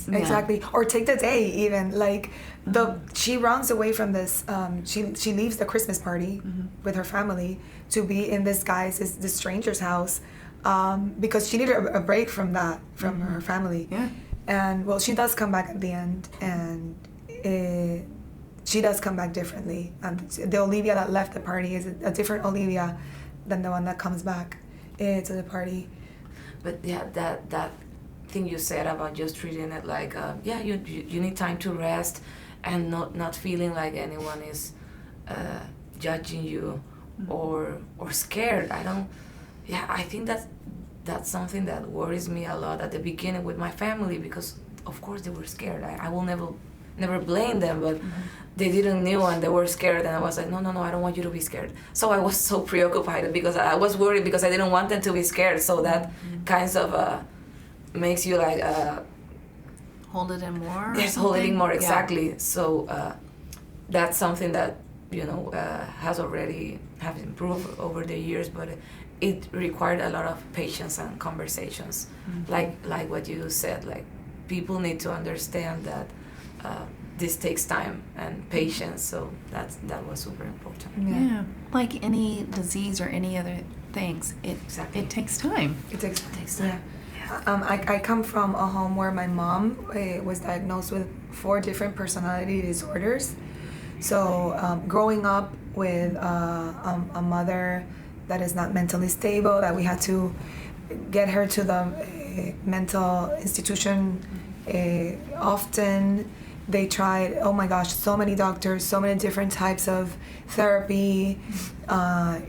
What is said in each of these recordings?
days. Yeah. Exactly. Or take the day even. Like she runs away from this. She leaves the Christmas party with her family to be in this this stranger's house because she needed a break from that, from her family. Yeah. And well, she does come back at the end, and she does come back differently. And the Olivia that left the party is a different Olivia than the one that comes back to the party. But yeah, that thing you said about just treating it like you need time to rest and not feeling like anyone is judging you or scared. I think that's something that worries me a lot at the beginning with my family, because of course they were scared. I will never blame them, but they didn't know and they were scared, and I was like, no, I don't want you to be scared. So I was so preoccupied because I was worried because I didn't want them to be scared. So that kinds of makes you like hold it in more. Yes, hold it in more, exactly. Yeah. So that's something that has already have improved over the years, but it required a lot of patience and conversations, like what you said. Like people need to understand that this takes time and patience. So that was super important. Yeah, like any disease or any other things, it takes time. It takes time. Yeah. I come from a home where my mom was diagnosed with 4 different personality disorders. So growing up with a mother that is not mentally stable, that we had to get her to the mental institution often. They tried, oh my gosh, so many doctors, so many different types of therapy,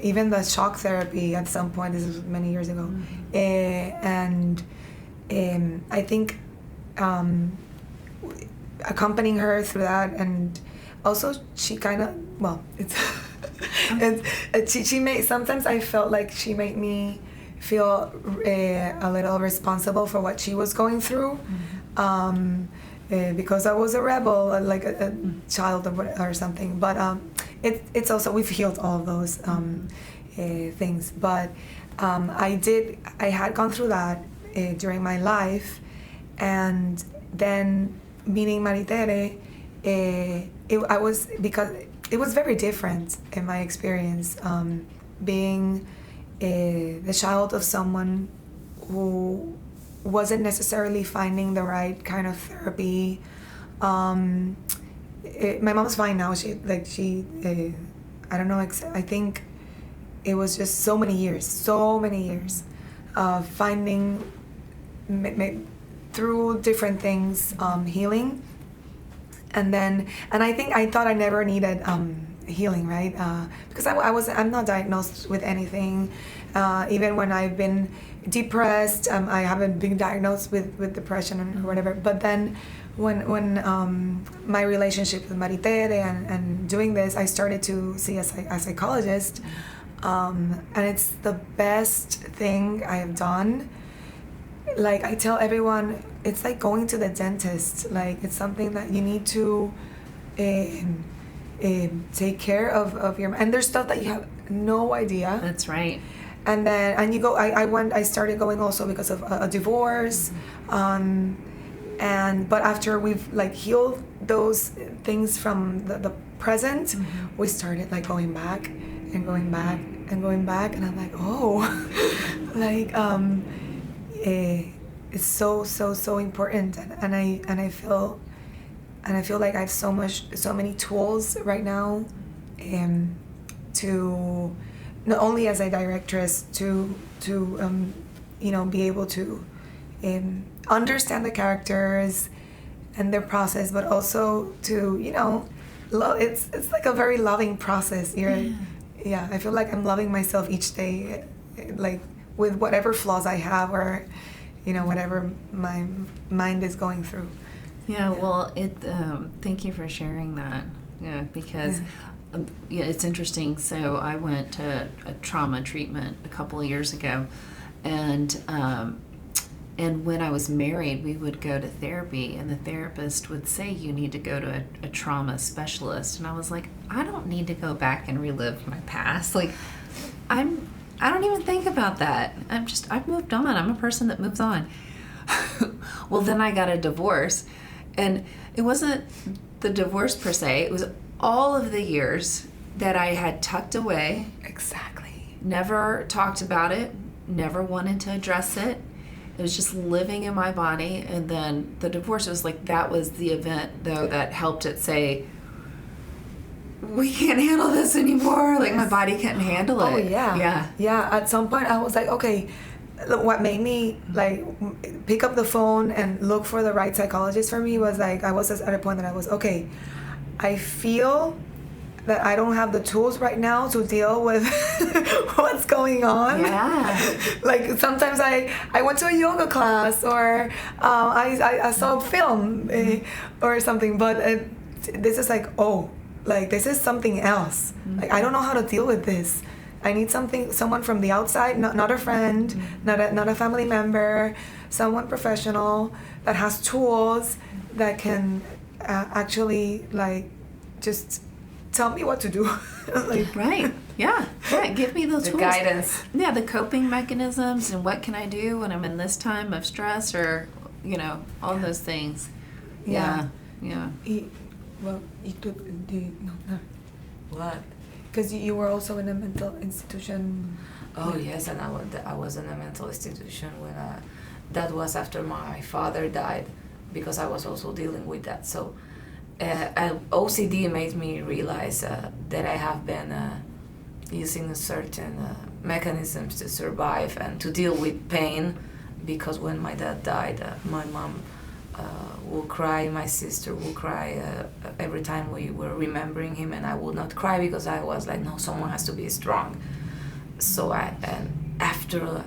even the shock therapy at some point, this was many years ago. And I think accompanying her through that, and also she kind of, well, she made, sometimes I felt like she made me feel a little responsible for what she was going through. Because I was a rebel, like a child or something. But it's also, we've healed all of those things. But I had gone through that during my life, and then meeting Marietere, because it was very different in my experience, being the child of someone who wasn't necessarily finding the right kind of therapy. My mom's fine now. She I don't know. I think it was just so many years of finding through different things, healing, and I thought I never needed healing, right? Because I'm not diagnosed with anything. Even when I've been depressed, I haven't been diagnosed with depression or whatever. But then when my relationship with Marietere and doing this, I started to see a psychologist, and it's the best thing I have done. Like I tell everyone, it's like going to the dentist. Like it's something that you need to take care of your, and there's stuff that you have no idea. That's right. And then you go. I started going also because of a divorce, but after we've like healed those things from the present, we started like going back and going back and going back, and I'm like, oh, like it's so important, and I feel like I have so many tools right now, to not only as a directress to be able to understand the characters and their process, but also to it's like a very loving process. I feel like I'm loving myself each day, like with whatever flaws I have or whatever my mind is going through. Well, thank you for sharing that. Because it's interesting. So I went to a trauma treatment a couple of years ago, and when I was married, we would go to therapy, and the therapist would say you need to go to a trauma specialist, and I was like, I don't need to go back and relive my past. Like, I don't even think about that. I've moved on. I'm a person that moves on. Well, then I got a divorce, and it wasn't the divorce per se. It was all of the years that I had tucked away. Exactly. Never talked about it, never wanted to address it. It was just living in my body. And then the divorce was like, that was the event, though, that helped it say, we can't handle this anymore. Like, my body can't handle it. Oh, yeah. Yeah. Yeah. At some point, I was like, okay, what made me like pick up the phone and look for the right psychologist for me was like, I was at a point that I was, okay, I feel that I don't have the tools right now to deal with what's going on. Yeah. Like sometimes I went to a yoga class, or I saw a film or something, but this is like, oh, like this is something else. Mm-hmm. Like I don't know how to deal with this. I need someone from the outside, not a friend, Mm-hmm. not a family member, someone professional that has tools that can actually like just tell me what to do. Like, Right. Yeah. Give me those The tools. guidance. Yeah, the coping mechanisms and what can I do when I'm in this time of stress, or, all those things. Yeah. Yeah. Well, you took no. What? Because you were also in a mental institution. Oh yes, and I was in a mental institution when that was after my father died, because I was also dealing with that. So OCD made me realize that I have been using certain mechanisms to survive and to deal with pain, because when my dad died, my mom will cry, my sister will cry every time we were remembering him, and I would not cry because I was like, no, someone has to be strong. So after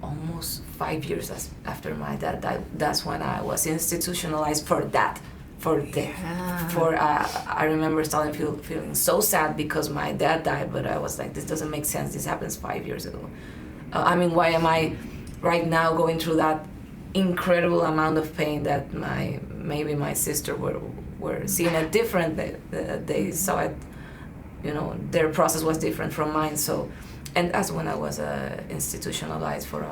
almost 5 years after my dad died, that's when I was institutionalized for that. I remember starting feeling so sad because my dad died, but I was like, this doesn't make sense. This happens 5 years ago. Why am I right now going through that incredible amount of pain that maybe my sister were seeing it different. They saw it, their process was different from mine. So, and that's when I was institutionalized for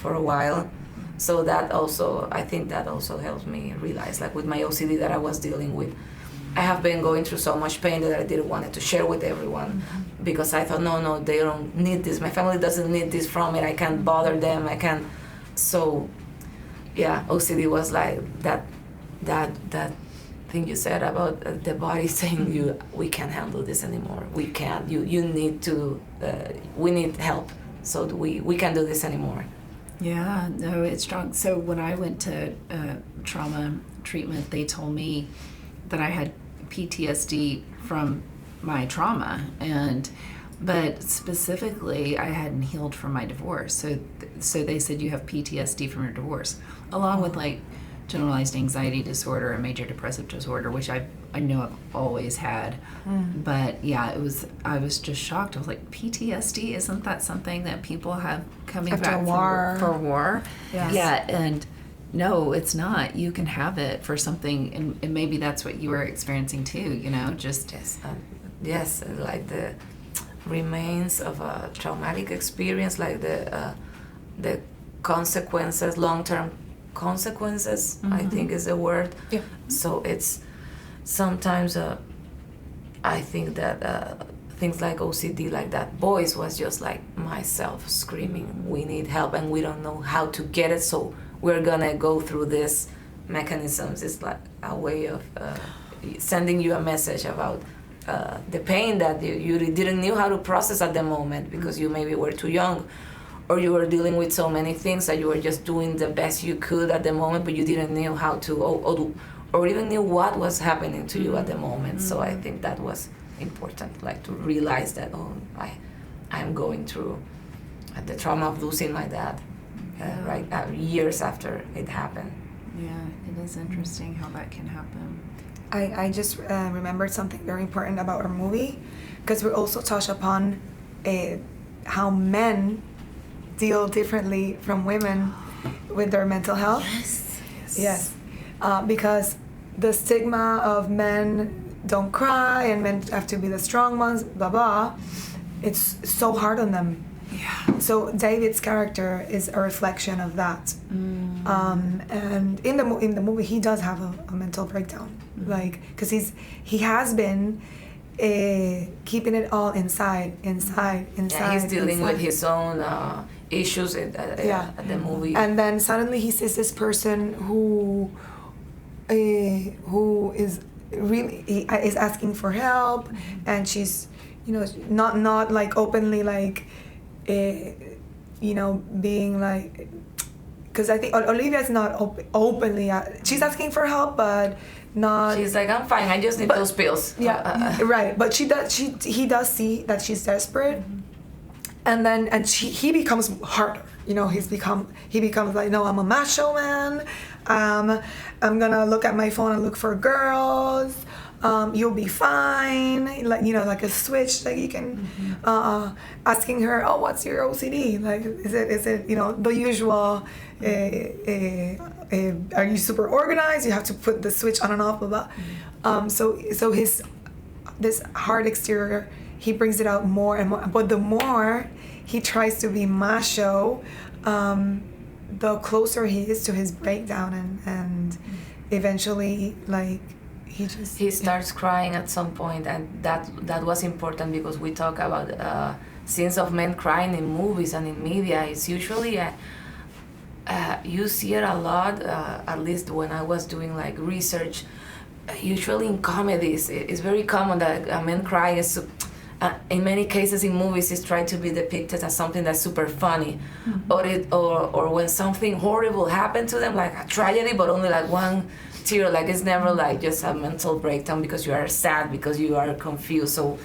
a while. So that also, I think that also helped me realize, like with my OCD that I was dealing with, I have been going through so much pain that I didn't want it to share with everyone, because I thought, no, they don't need this. My family doesn't need this from it. I can't bother them. I can't. So, yeah, OCD was like that thing you said about the body saying we can't handle this anymore. We can't. You need to. We need help. So we can't do this anymore. Yeah, no, it's strong. So when I went to trauma treatment, they told me that I had PTSD from my trauma, but specifically I hadn't healed from my divorce. So they said you have PTSD from your divorce, along with like generalized anxiety disorder and major depressive disorder, which I know I've always had. But yeah, I was just shocked. I was like, PTSD, isn't that something that people have coming After back a war. for war? Yes. Yeah, and no, it's not. You can have it for something, and maybe that's what you were experiencing too, just... Yes, like the remains of a traumatic experience, like the consequences, long-term consequences, I think is the word. Yeah. So it's sometimes I think that things like OCD, like that voice was just like myself screaming, we need help and we don't know how to get it, so we're gonna go through this mechanisms. It's like a way of sending you a message about the pain that you didn't know how to process at the moment, because you maybe were too young, or you were dealing with so many things that you were just doing the best you could at the moment, but you didn't know how to, or even knew what was happening to you at the moment. So I think that was important, like to realize that, I am going through the trauma of losing my dad, years after it happened. Yeah, it is interesting how that can happen. I just remembered something very important about our movie, because we also touch upon how men deal differently from women with their mental health. Yes. Because the stigma of men don't cry and men have to be the strong ones, blah blah, it's so hard on them. Yeah. So David's character is a reflection of that. And in the movie, he does have a mental breakdown, like because he has been keeping it all inside. Yeah, he's dealing with his own issues at the movie. And then suddenly he sees this person who is really is asking for help, and she's not like openly like being like, because I think Olivia's not openly she's asking for help, but not. She's like, I'm fine, I just need those pills. Yeah, right. But he does see that she's desperate, and then he becomes harder. He becomes like, no, I'm a macho man. I'm gonna look at my phone and look for girls. You'll be fine. Like a switch. Like you can asking her, oh, what's your OCD? Like, is it the usual? Are you super organized? You have to put the switch on and off, blah blah. So his this hard exterior, he brings it out more and more. But the more he tries to be macho, the closer he is to his breakdown, and eventually like he starts crying at some point, and that was important because we talk about scenes of men crying in movies and in media. It's usually you see it a lot, at least when I was doing like research. Usually in comedies, it's very common that a man crying is. In many cases in movies, it's tried to be depicted as something that's super funny, or when something horrible happened to them, like a tragedy, but only like one tear. Like it's never like just a mental breakdown because you are sad, because you are confused. So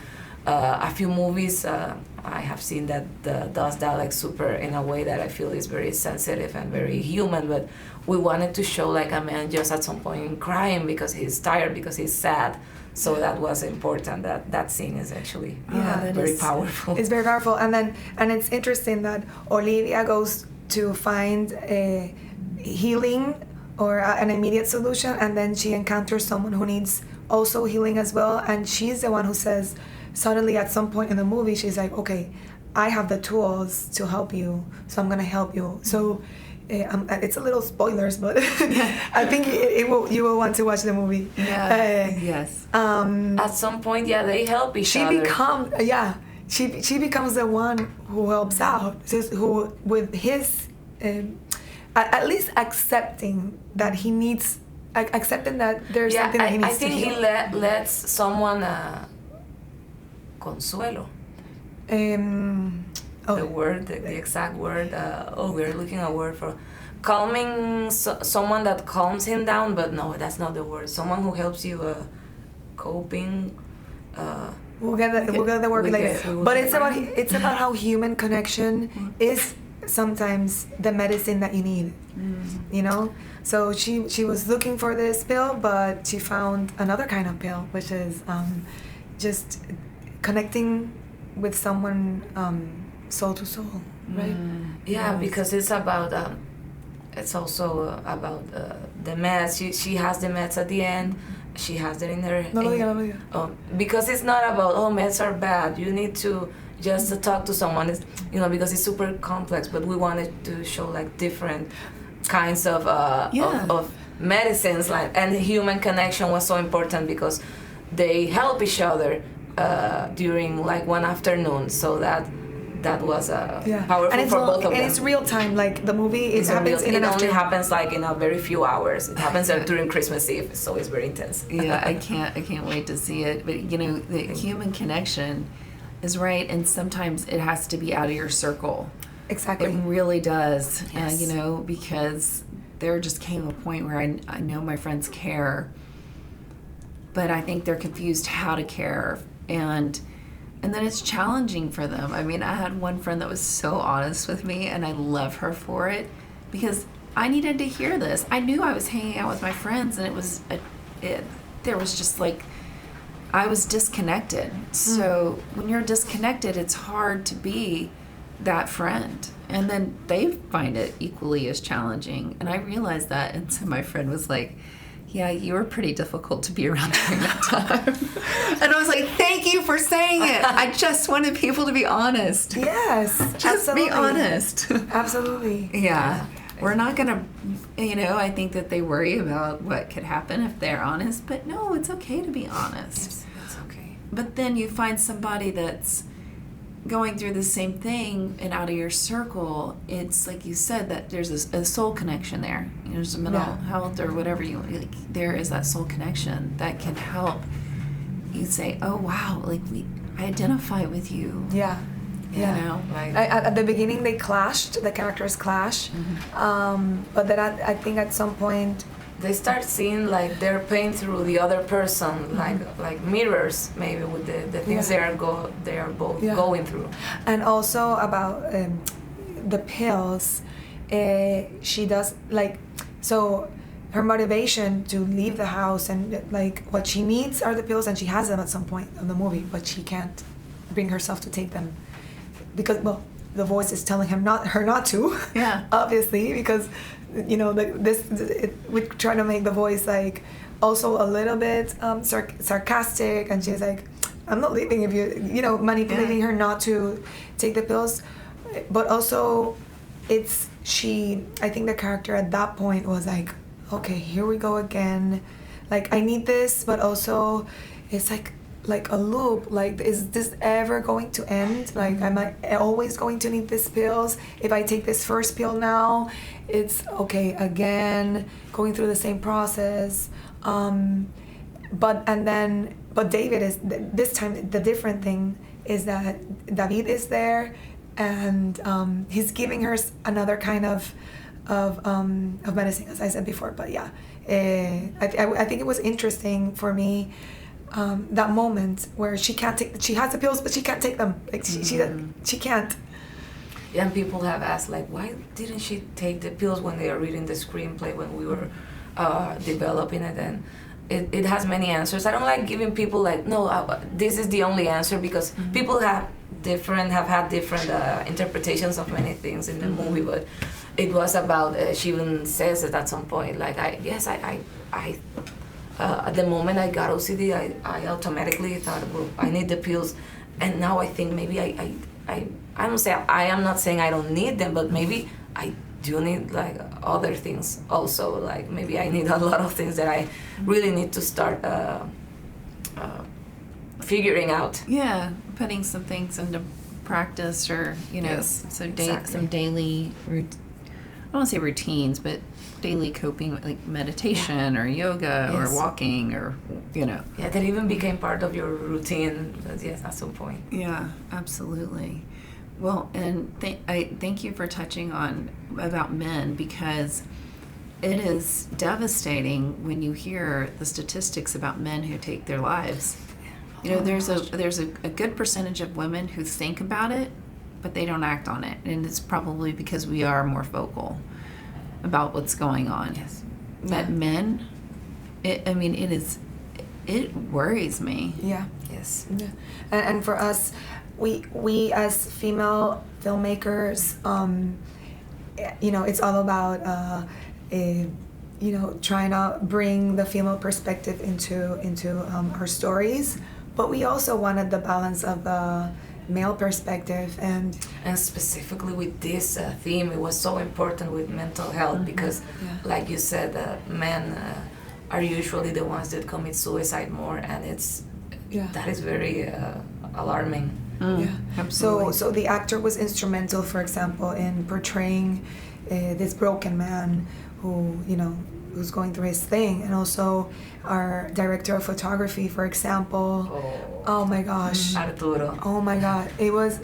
a few movies I have seen that does that like super in a way that I feel is very sensitive and very human. But we wanted to show like a man just at some point crying because he's tired, because he's sad. So that was important. That scene is actually very powerful. It's very powerful, and it's interesting that Olivia goes to find a healing or an immediate solution, and then she encounters someone who needs also healing as well, and she's the one who says, suddenly at some point in the movie, she's like, okay, I have the tools to help you, so I'm gonna help you. So. It's a little spoilers, but I think you will want to watch the movie. Yes. At some point, they help each other. She becomes the one who helps out. Who with his at least accepting that he needs, accepting that there's something that he needs to heal. I think he lets someone consuelo. The word, the exact word. We're looking at a word for calming. Someone that calms him down, but no, that's not the word. Someone who helps you coping. We'll get the word later. But it's about how human connection is sometimes the medicine that you need. So she was looking for this pill, but she found another kind of pill, which is just connecting with someone. Soul to soul, right? Because it's about it's also about the meds. She has the meds at the end. She has it in her. Because it's not about meds are bad. You need to just talk to someone. It's, because it's super complex. But we wanted to show like different kinds of medicines, and human connection was so important because they help each other during like one afternoon. So that was powerful for both of them. And it's real time, like the movie, it only happens like in a very few hours. It happens during Christmas Eve, so it's very intense. I can't wait to see it. But the human connection is right, and sometimes it has to be out of your circle. Exactly. It really does. Yes. And because there just came a point where I know my friends care, but I think they're confused how to care, and then it's challenging for them. I mean, I had one friend that was so honest with me, and I love her for it, because I needed to hear this. I knew I was hanging out with my friends, and there was just like, I was disconnected. So when you're disconnected, it's hard to be that friend. And then they find it equally as challenging. And I realized that, and so my friend was like, yeah, you were pretty difficult to be around during that time. And I was like, thank you for saying it. I just wanted people to be honest. Yes, Just absolutely. be honest. Absolutely. Yeah. we're not going to, I think that they worry about what could happen if they're honest, but no, it's okay to be honest. Yes, that's okay. But then you find somebody that's going through the same thing and out of your circle. It's like you said, that there's a soul connection there. There's a mental health or whatever there is that soul connection that can help you say, oh wow, like I identify with you. Yeah. Yeah. Like, At the beginning, they clashed. The characters clash, but then I think at some point they start seeing like their pain through the other person, like mirrors, maybe with the things they are both going through. And also about the pills, she does so. Her motivation to leave the house and what she needs are the pills, and she has them at some point of the movie, but she can't bring herself to take them because the voice is telling her not to. Yeah. Obviously, because we try to make the voice also a little bit sarcastic, and she's like, I'm not leaving if you manipulating her not to take the pills, but also I think the character at that point was like, okay, here we go again. I need this, but also it's like a loop. Is this ever going to end? Am I always going to need these pills? If I take this first pill now, it's okay again, going through the same process. But David is this time. The different thing is that David is there, and he's giving her another kind of medicine, as I said before. But yeah, I think it was interesting for me, that moment where she has the pills, but she can't take them. She can't. Yeah, and people have asked, why didn't she take the pills when they are reading the screenplay when we were developing it? And it has many answers. I don't like giving people this is the only answer, because people have had different interpretations of many things in the movie, but it was about, she even says it at some point, at the moment I got OCD, I automatically thought, well, I need the pills, and now I think maybe I am not saying I don't need them, but maybe I do need other things also, maybe I need a lot of things that I really need to start figuring out. Yeah, putting some things into practice, or some daily I don't want to say routines, but daily coping, like meditation or yoga or walking, or Yeah, that even became part of your routine. Yes, at some point. Yeah, absolutely. Well, and I thank you for touching on about men, because it is devastating when you hear the statistics about men who take their lives. There's a good percentage of women who think about it, but they don't act on it, and it's probably because we are more vocal about what's going on. Yes. But men, it worries me. Yeah. Yes. Yeah. And for us, we as female filmmakers, it's all about trying to bring the female perspective into our stories, but we also wanted the balance of the male perspective, and specifically with this theme, it was so important with mental health, because like you said, men are usually the ones that commit suicide more, and that is very alarming. Yeah, absolutely. So the actor was instrumental, for example, in portraying this broken man who's going through his thing, and also our director of photography, for example. Oh my gosh, Arturo. Oh my God, it was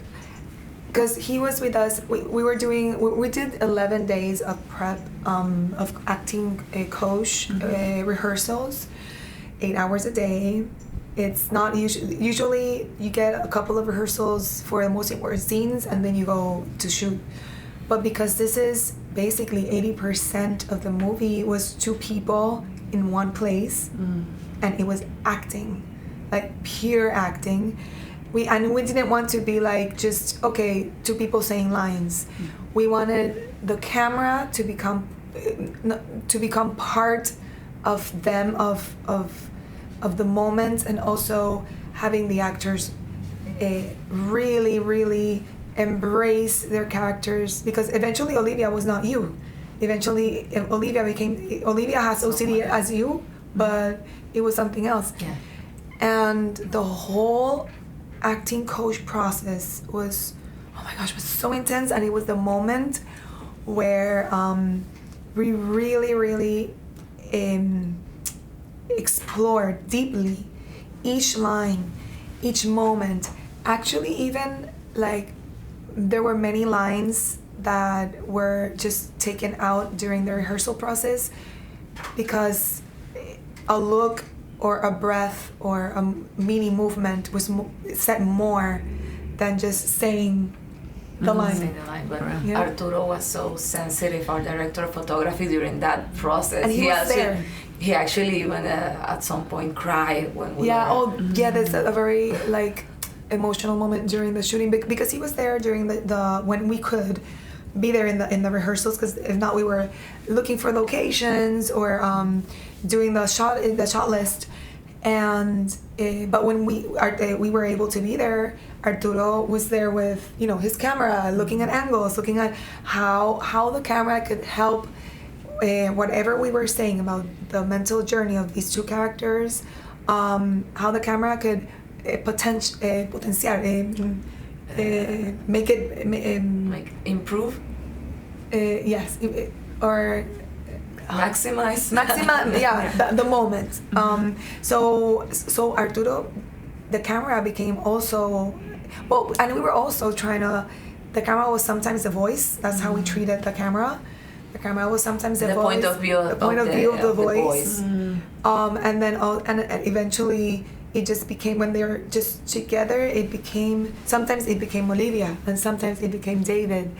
because he was with us. We did 11 days of prep, of acting coach rehearsals, 8 hours a day. It's not usually you get a couple of rehearsals for the most important scenes, and then you go to shoot. But because this is basically 80% of the movie was two people in one place, and it was acting, pure acting. We didn't want to be just two people saying lines. We wanted the camera to become part of them, of the moment, and also having the actors really, really embrace their characters, because eventually Olivia was not you. eventually Olivia has OCD as you, but it was something else. Yeah. And the whole acting coach process was, oh my gosh, was so intense. And it was the moment where we really explored deeply each line, each moment. Actually, even like there were many lines that were just taken out during the rehearsal process because a look or a breath or a mini movement was said more than just saying the line. Saying the line. But Yeah. Arturo was so sensitive, our director of photography, during that process. And he was there. He actually even at some point cried when we were... There's a very like emotional moment during the shooting because he was there during the when we could be there in the rehearsals, because if not we were looking for locations or doing the shot list, and but when we were able to be there, Arturo was there with his camera, looking at angles, looking at how the camera could help whatever we were saying about the mental journey of these two characters, how the camera could make it like improve, yes, or maximize the moment. So Arturo, the camera became also and we were also trying to. The camera was sometimes the voice. That's how we treated the camera. The camera was sometimes the voice. Point of view the point of view of the voice. Mm. And eventually it just became, when they were just together, sometimes it became Olivia and sometimes it became David.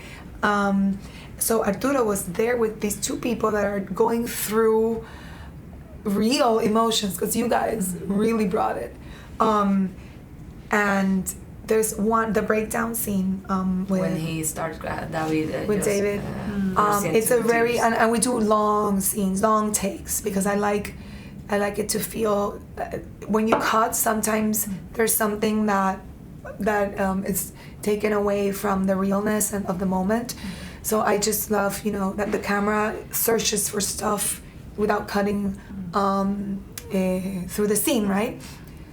So Arturo was there with these two people that are going through real emotions, because you guys really brought it. And there's the breakdown scene when he starts David with David. It's a very and we do long scenes, long takes, because I like it to feel when you cut. Sometimes there's something that is taken away from the realness of the moment. So I just love that the camera searches for stuff without cutting through the scene, right?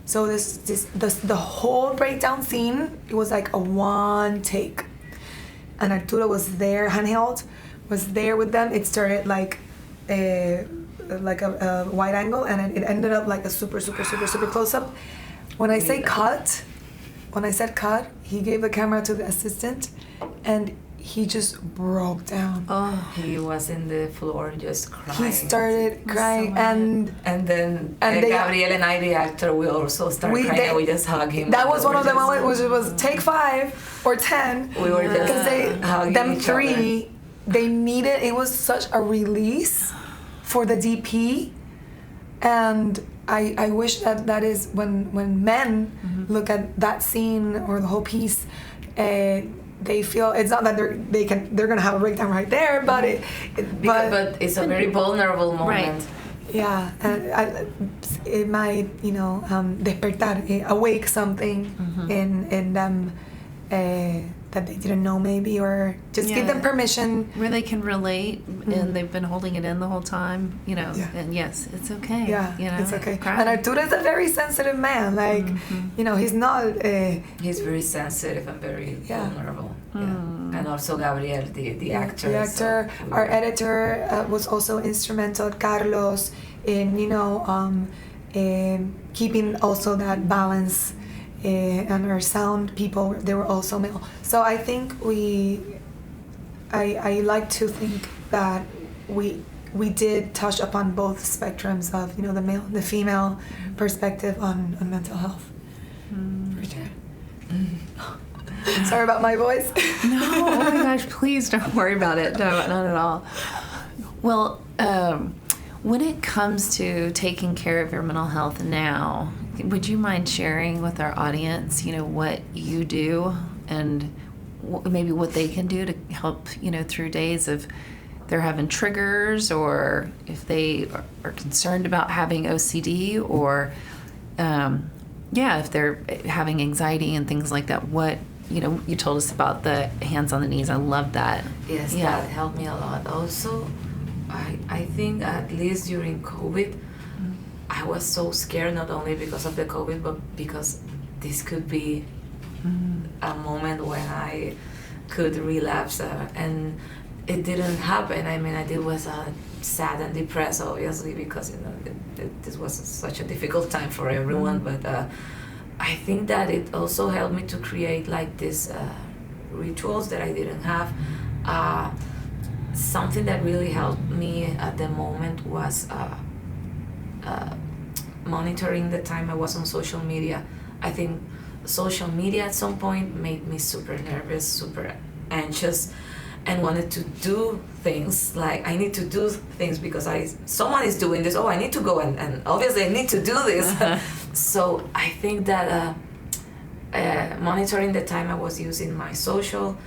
So the whole breakdown scene, it was like a one take, and Arturo was there, handheld, was there with them. It started like a wide angle, and it ended up like a super close up. When I said cut, he gave the camera to the assistant, and he just broke down. Oh, he was in the floor just crying. He started crying, and then Gabriel and I, the actor, we also started crying. And we just hugged him. That was one of the moments, which was take 5 or 10. We were just hugging them each three. other. They needed. It was such a release for the DP, and I wish that is when men look at that scene or the whole piece. They feel it's not that they're gonna have a breakdown right there, but but it's a very vulnerable moment. Right. Yeah, and it might despertar, awake something in them that they didn't know maybe, or just give them permission where they can relate, and they've been holding it in the whole time, and yes, it's okay. It's okay. Cry. And Arturo is a very sensitive man, like he's not he's very sensitive and very vulnerable. And also Gabriel, the actor. Our editor was also instrumental, Carlos, in keeping also that balance. And our sound people, they were also male. So I think I like to think that we did touch upon both spectrums of the male and the female perspective on mental health. For sure. Sorry about my voice. No, oh my gosh, please don't worry about it. No, not at all. Well, when it comes to taking care of your mental health now, would you mind sharing with our audience, what you do and maybe what they can do to help, through days of they're having triggers, or if they are concerned about having OCD, or if they're having anxiety and things like that, what you told us about the hands on the knees. I love that. Yes, Yeah. that helped me a lot. Also, I think at least during COVID, I was so scared, not only because of the COVID, but because this could be a moment when I could relapse, and it didn't happen. I mean, I was sad and depressed, obviously, because this was such a difficult time for everyone. But I think that it also helped me to create like these rituals that I didn't have. Something that really helped me at the moment was monitoring the time I was on social media. I think social media at some point made me super nervous, super anxious, and wanted to do things. Like, I need to do things because someone is doing this. Oh, I need to go and obviously I need to do this. So I think that monitoring the time I was using my social,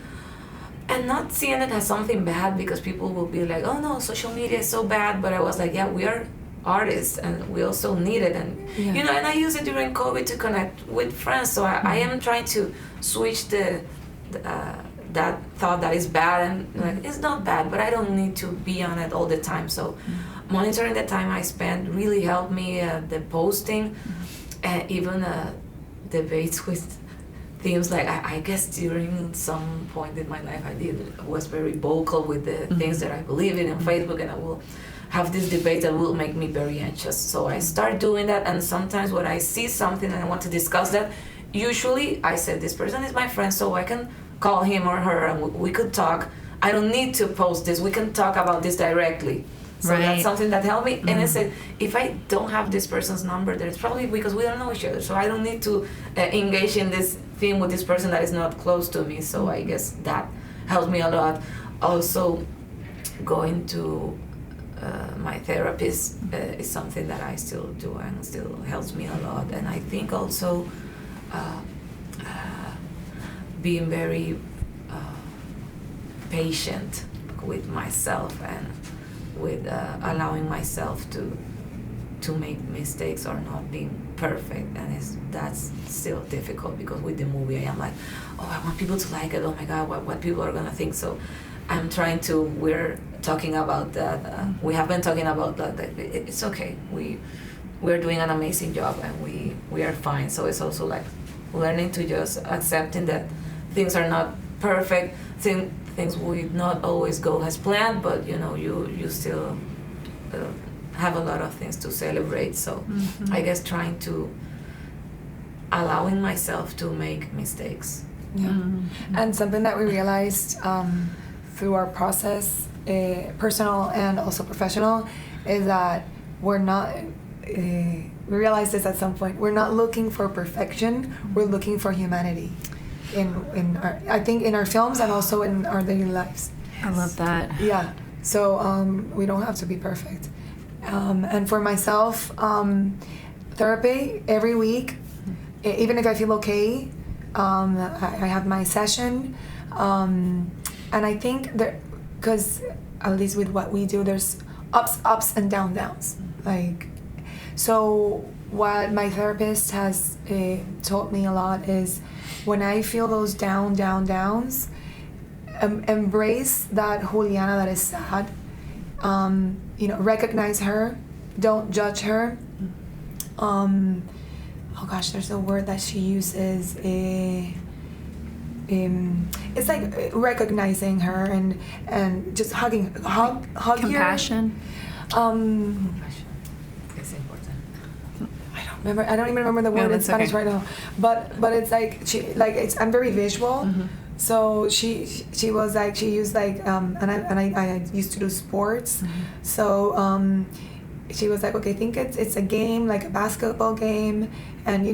and not seeing it as something bad, because people will be like, oh no, social media is so bad. But I was like, yeah, we are artists and we also need it. And and I use it during COVID to connect with friends. So I am trying to switch that thought that is bad, and like, it's not bad, but I don't need to be on it all the time. So monitoring the time I spent really helped me. The posting, even debates with themes, like I guess during some point in my life I was very vocal with the things that I believe in on Facebook, and I will have this debate that will make me very anxious. So I start doing that, and sometimes when I see something and I want to discuss that, usually I say, this person is my friend, so I can call him or her and we could talk. I don't need to post this, we can talk about this directly. So that's something that helped me. And I said, if I don't have this person's number, then it's probably because we don't know each other. So I don't need to engage in this thing with this person that is not close to me. So I guess that helped me a lot. Also, going to my therapist is something that I still do and still helps me a lot. And I think also being very patient with myself and with allowing myself to make mistakes or not being perfect. And that's still difficult, because with the movie I am like, oh, I want people to like it, oh my god, what people are gonna think. So I'm trying to, we're talking about that, we have been talking about that it's okay, we're doing an amazing job and we are fine. So it's also like learning to just accepting that things are not perfect, things will not always go as planned, but you still have a lot of things to celebrate. So I guess trying to allowing myself to make mistakes. And something that we realized through our process, personal and also professional, is that we're not we realized this at some point, we're not looking for perfection, we're looking for humanity in our, I think, in our films and also in our daily lives. I love that. Yeah. So we don't have to be perfect. And for myself, therapy every week, even if I feel okay, I have my session. And I think that, because at least with what we do, there's ups and downs. Like, so what my therapist has taught me a lot is, when I feel those downs, embrace that Juliana that is sad. Recognize her, don't judge her. Oh gosh, there's a word that she uses. It's like recognizing her and just hug compassion. It's important. I don't even remember the word in Spanish right now. But it's like I'm very visual. So she was like, she used like and I used to do sports. So she was like, okay, think it's a game, like a basketball game, and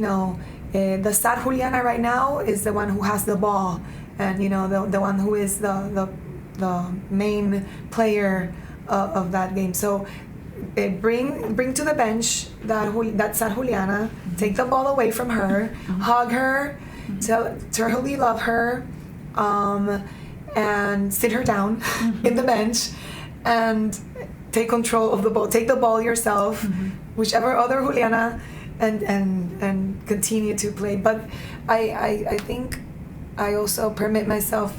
the sad Juliana right now is the one who has the ball, and the one who is the main player of that game. So bring to the bench that sad Juliana, take the ball away from her, hug her, tell her you love her, and sit her down in the bench and take control of the ball. Take the ball yourself, whichever other Juliana, and continue to play. But I think I also permit myself,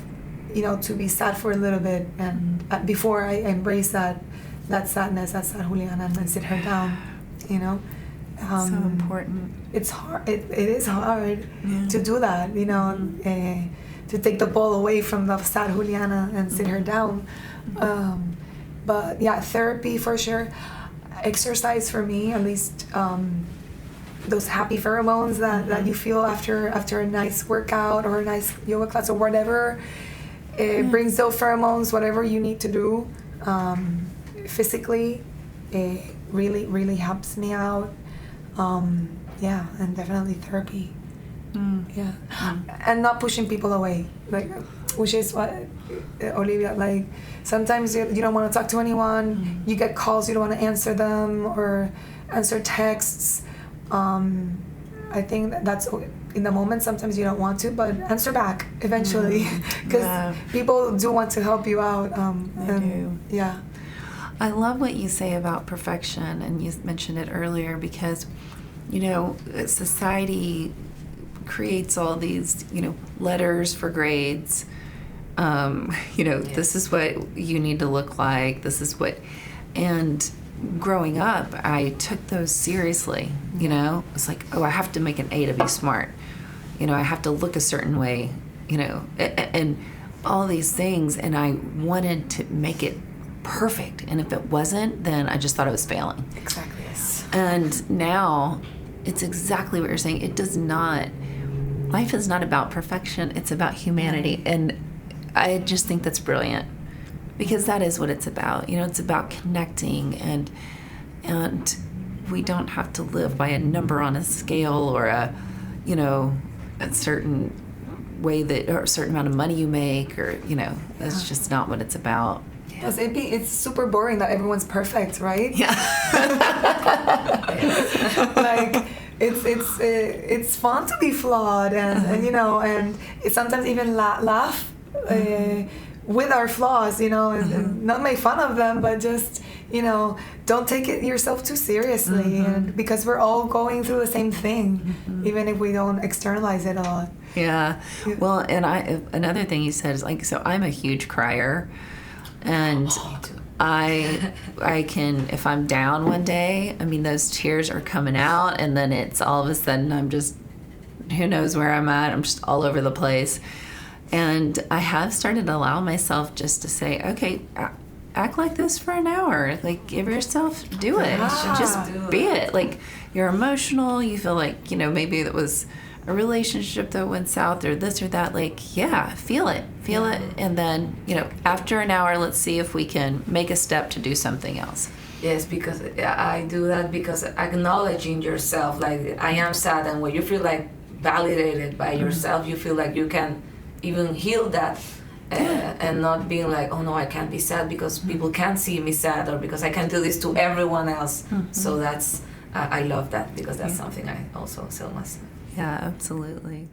to be sad for a little bit, and before I embrace that sadness, that sad Juliana, and then sit her down, So important. It's hard. It is hard to do that, to take the ball away from the sad Juliana and sit her down. But yeah, therapy for sure. Exercise for me, at least, those happy pheromones that you feel after a nice workout or a nice yoga class or whatever. It brings those pheromones, whatever you need to do physically. It really, really helps me out. And definitely therapy. Yeah. And not pushing people away, which is what Olivia, sometimes you don't want to talk to anyone, you get calls, you don't want to answer them or answer texts. I think that's in the moment, sometimes you don't want to, but answer back eventually, because people do want to help you out. They do. Yeah. I love what you say about perfection, and you mentioned it earlier, because, society creates all these, letters for grades. This is what you need to look like. This is what, and growing up, I took those seriously. It's like, I have to make an A to be smart. I have to look a certain way. And all these things, and I wanted to make it perfect, and if it wasn't, then I just thought I was failing. Exactly. Yes. And now it's exactly what you're saying. Life is not about perfection, it's about humanity. And I just think that's brilliant, because that is what it's about. It's about connecting, and we don't have to live by a number on a scale or a certain way or a certain amount of money you make, or that's just not what it's about. Because it's super boring that everyone's perfect, right? Yeah. It's fun to be flawed, and it's sometimes even laugh with our flaws, and not make fun of them, but just don't take it yourself too seriously, and because we're all going through the same thing, even if we don't externalize it a lot. Yeah. Well, and another thing you said is so I'm a huge crier. And I can, if I'm down one day, those tears are coming out, and then it's all of a sudden I'm just, who knows where I'm at. I'm just all over the place. And I have started to allow myself just to say, okay, act like this for an hour. Give yourself, do it. Just be it. You're emotional. You feel like, maybe it was a relationship that went south or this or that, feel it. And then, after an hour, let's see if we can make a step to do something else. Yes, because I do that, because acknowledging yourself, I am sad, and when you feel validated by yourself, you feel like you can even heal that, and not being oh no, I can't be sad because people can't see me sad, or because I can't do this to everyone else. So that's, I love that, because that's something I also tell myself. Yeah, absolutely.